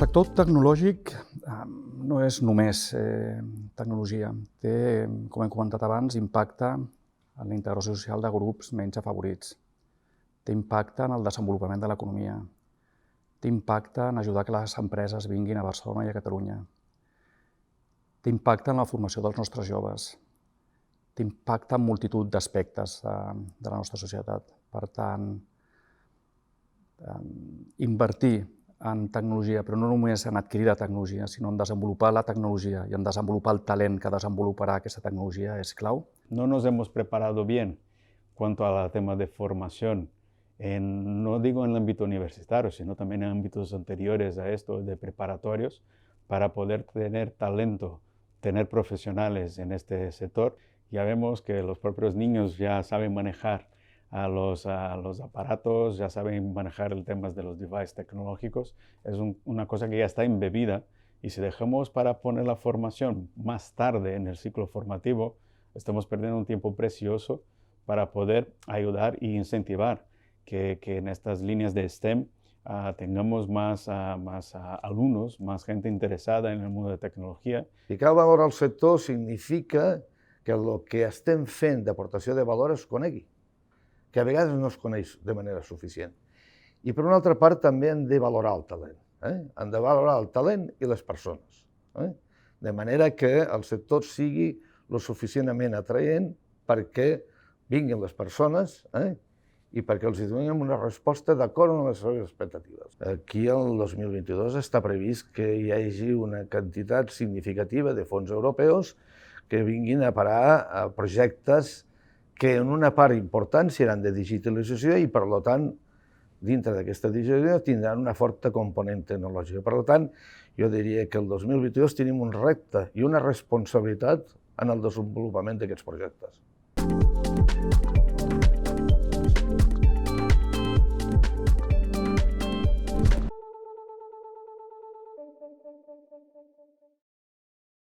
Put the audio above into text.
sector tecnològic no és només tecnologia. Té, com hem comentat abans, impacte en la integració social de grups menys afavorits. Té impacte en el desenvolupament de l'economia. Té impacte en ajudar que les empreses vinguin a Barcelona i a Catalunya. Té impacte en la formació dels nostres joves. Té impacte en multitud d'aspectes de la nostra societat. Per tant, invertir en tecnologia, però no només en adquirir la tecnologia, sinó en desenvolupar la tecnologia y en desenvolupar el talent que desenvoluparà aquesta tecnologia es clau. No nos hemos preparado bien cuanto al tema de formación, no digo en el ámbito universitario, sino también en ámbitos anteriores a esto, de preparatorios, para poder tener talento, tener profesionales en este sector. Ya vemos que los propios niños ya saben manejar a los aparatos, ya saben manejar el tema de los devices tecnológicos. Es una cosa que ya está embebida, y si dejamos para poner la formación más tarde en el ciclo formativo, estamos perdiendo un tiempo precioso para poder ayudar e incentivar que en estas líneas de STEM tengamos más alumnos, más gente interesada en el mundo de tecnologia. I cal valorar el sector significa que el que estem fent d'aportació de valor es conegui, que a vegades no es coneix de manera suficient. I per una altra part també hem de valorar el talent. Hem de valorar el talent i les persones. De manera que el sector sigui lo suficientment atraent perquè vinguin les persones i perquè els donem una resposta d'acord amb les seves expectatives. Aquí el 2022 està previst que hi hagi una quantitat significativa de fons europeus que vinguin a parar a projectes que en una part important seran de digitalització i, per tant, dintre d'aquesta digitalització tindran una forta component tecnològica. Per tant, jo diria que el 2022 tenim un repte i una responsabilitat en el desenvolupament d'aquests projectes.